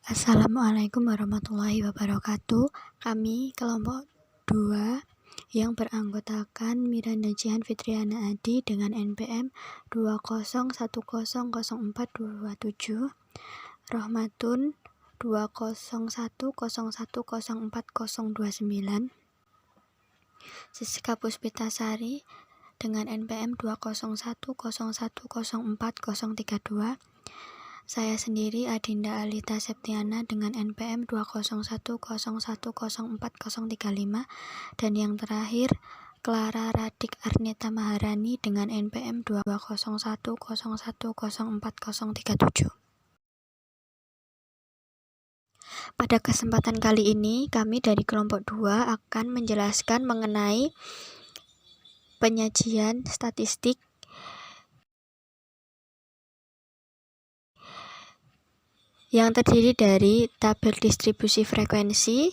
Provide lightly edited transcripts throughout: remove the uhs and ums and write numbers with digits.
Assalamualaikum warahmatullahi wabarakatuh. Kami kelompok 2 yang beranggotakan Miranda Jihan Fitriana Adi dengan NPM 201004227, Rohmatun 20101040029, Siska Puspitasari dengan NPM 20101040032, saya sendiri Adinda Alita Septiana dengan NPM 20110104035, dan yang terakhir Clara Radik Arneta Maharani dengan NPM 20110104037. Pada kesempatan kali ini, kami dari kelompok 2 akan menjelaskan mengenai penyajian statistik yang terdiri dari tabel distribusi frekuensi,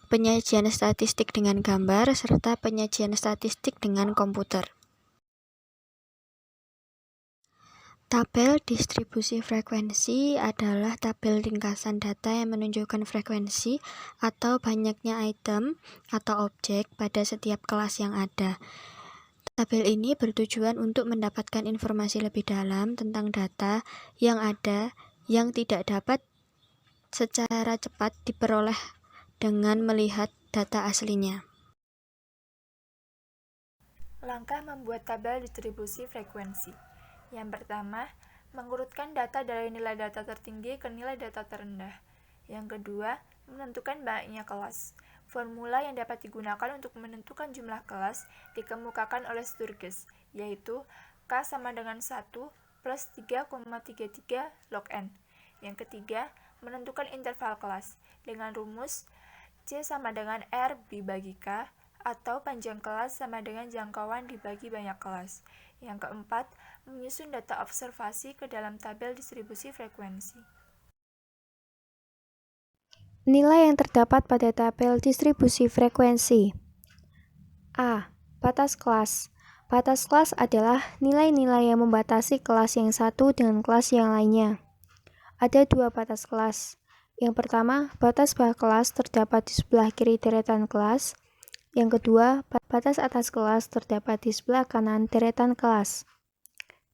penyajian statistik dengan gambar, serta penyajian statistik dengan komputer. Tabel distribusi frekuensi adalah tabel ringkasan data yang menunjukkan frekuensi atau banyaknya item atau objek pada setiap kelas yang ada. Tabel ini bertujuan untuk mendapatkan informasi lebih dalam tentang data yang ada yang tidak dapat secara cepat diperoleh dengan melihat data aslinya. Langkah membuat tabel distribusi frekuensi. Yang pertama, mengurutkan data dari nilai data tertinggi ke nilai data terendah. Yang kedua, menentukan banyaknya kelas. Formula yang dapat digunakan untuk menentukan jumlah kelas dikemukakan oleh Sturges, yaitu K sama dengan 1 plus 3,33 log N. Yang ketiga, menentukan interval kelas dengan rumus C sama dengan R dibagi K, atau panjang kelas sama dengan jangkauan dibagi banyak kelas. Yang keempat, menyusun data observasi ke dalam tabel distribusi frekuensi. Nilai yang terdapat pada tabel distribusi frekuensi. A. Batas kelas. Batas kelas adalah nilai-nilai yang membatasi kelas yang satu dengan kelas yang lainnya. Ada dua batas kelas. Yang pertama, batas bawah kelas terdapat di sebelah kiri deretan kelas. Yang kedua, batas atas kelas terdapat di sebelah kanan deretan kelas.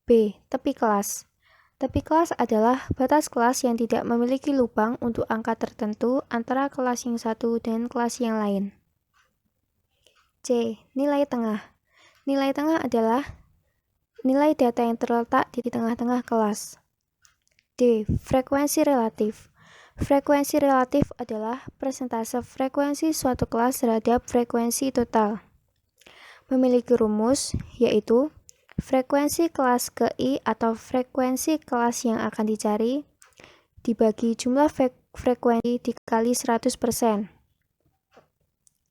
B. Tepi kelas. Tepi kelas adalah batas kelas yang tidak memiliki lubang untuk angka tertentu antara kelas yang satu dan kelas yang lain. C. Nilai tengah. Nilai tengah adalah nilai data yang terletak di tengah-tengah kelas. D. Frekuensi relatif. Frekuensi relatif adalah persentase frekuensi suatu kelas terhadap frekuensi total. Memiliki rumus, yaitu frekuensi kelas ke I atau frekuensi kelas yang akan dicari dibagi jumlah frekuensi dikali 100%.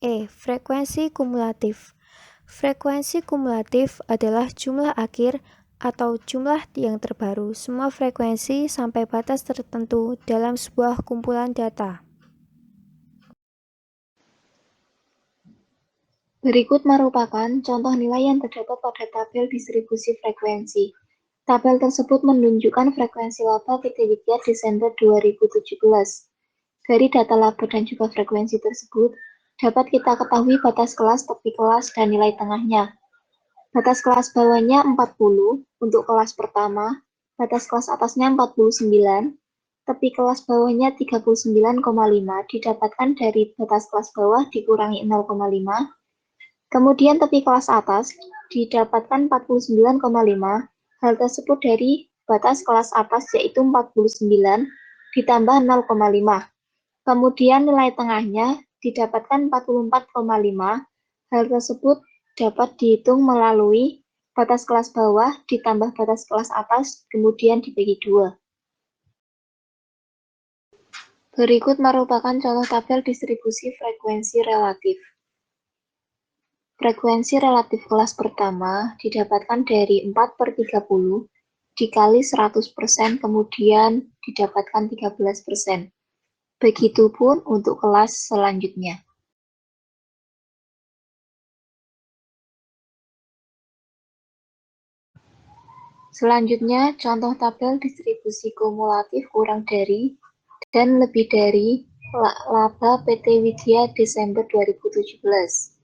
E. Frekuensi kumulatif. Frekuensi kumulatif adalah jumlah akhir atau jumlah yang terbaru semua frekuensi sampai batas tertentu dalam sebuah kumpulan data. Berikut merupakan contoh nilai yang terdapat pada tabel distribusi frekuensi. Tabel tersebut menunjukkan frekuensi laba Wikipedia Desember 2017. Dari data laba dan juga frekuensi tersebut, dapat kita ketahui batas kelas, tepi kelas, dan nilai tengahnya. Batas kelas bawahnya 40 untuk kelas pertama, batas kelas atasnya 49, tepi kelas bawahnya 39,5 didapatkan dari batas kelas bawah dikurangi 0,5, kemudian tepi kelas atas didapatkan 49,5, hal tersebut dari batas kelas atas yaitu 49 ditambah 0,5. Kemudian nilai tengahnya didapatkan 44,5, hal tersebut dapat dihitung melalui batas kelas bawah ditambah batas kelas atas, kemudian dibagi 2. Berikut merupakan contoh tabel distribusi frekuensi relatif. Frekuensi relatif kelas pertama didapatkan dari 4/30 dikali 100%, kemudian didapatkan 13%. Begitupun untuk kelas selanjutnya. Selanjutnya, contoh tabel distribusi kumulatif kurang dari dan lebih dari laba PT Widya Desember 2017.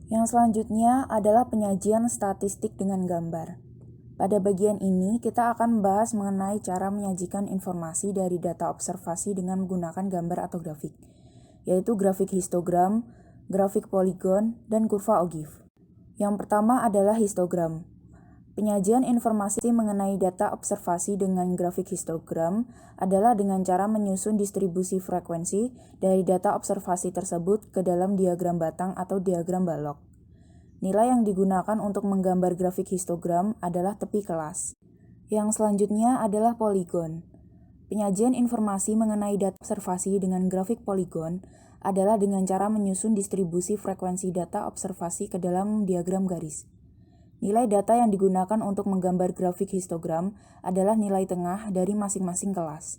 Yang selanjutnya adalah penyajian statistik dengan gambar. Pada bagian ini, kita akan membahas mengenai cara menyajikan informasi dari data observasi dengan menggunakan gambar atau grafik, yaitu grafik histogram, grafik poligon, dan kurva Ogive. Yang pertama adalah histogram. Penyajian informasi mengenai data observasi dengan grafik histogram adalah dengan cara menyusun distribusi frekuensi dari data observasi tersebut ke dalam diagram batang atau diagram balok. Nilai yang digunakan untuk menggambar grafik histogram adalah tepi kelas. Yang selanjutnya adalah poligon. Penyajian informasi mengenai data observasi dengan grafik poligon adalah dengan cara menyusun distribusi frekuensi data observasi ke dalam diagram garis. Nilai data yang digunakan untuk menggambar grafik histogram adalah nilai tengah dari masing-masing kelas.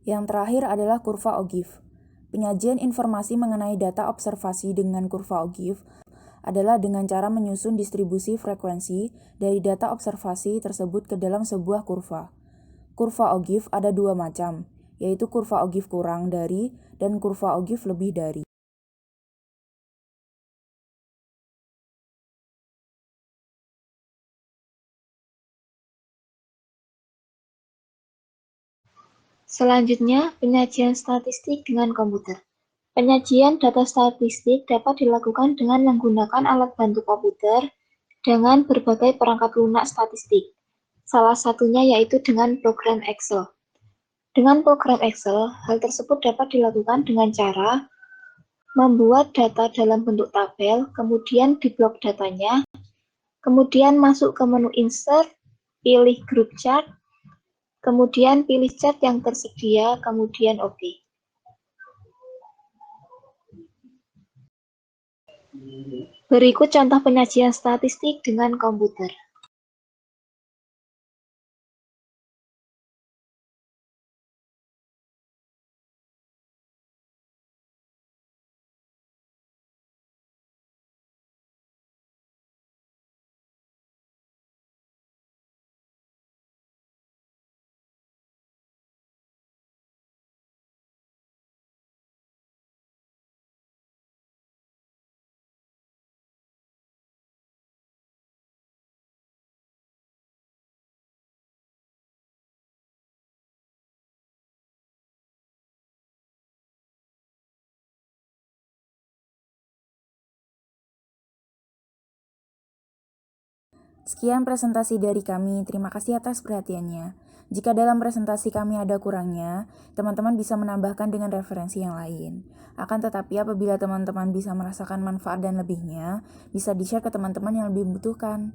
Yang terakhir adalah kurva Ogive. Penyajian informasi mengenai data observasi dengan kurva Ogive adalah dengan cara menyusun distribusi frekuensi dari data observasi tersebut ke dalam sebuah kurva. Kurva Ogive ada dua macam, yaitu kurva Ogive kurang dari dan kurva Ogive lebih dari. Selanjutnya, penyajian statistik dengan komputer. Penyajian data statistik dapat dilakukan dengan menggunakan alat bantu komputer dengan berbagai perangkat lunak statistik. Salah satunya yaitu dengan program Excel. Dengan program Excel, hal tersebut dapat dilakukan dengan cara membuat data dalam bentuk tabel, kemudian diblok datanya, kemudian masuk ke menu Insert, pilih Group Chart, kemudian pilih chart yang tersedia, kemudian OK. Berikut contoh penyajian statistik dengan komputer. Sekian presentasi dari kami, terima kasih atas perhatiannya. Jika dalam presentasi kami ada kurangnya, teman-teman bisa menambahkan dengan referensi yang lain. Akan tetapi apabila teman-teman bisa merasakan manfaat dan lebihnya, bisa di-share ke teman-teman yang lebih membutuhkan.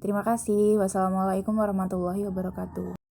Terima kasih. Wassalamualaikum warahmatullahi wabarakatuh.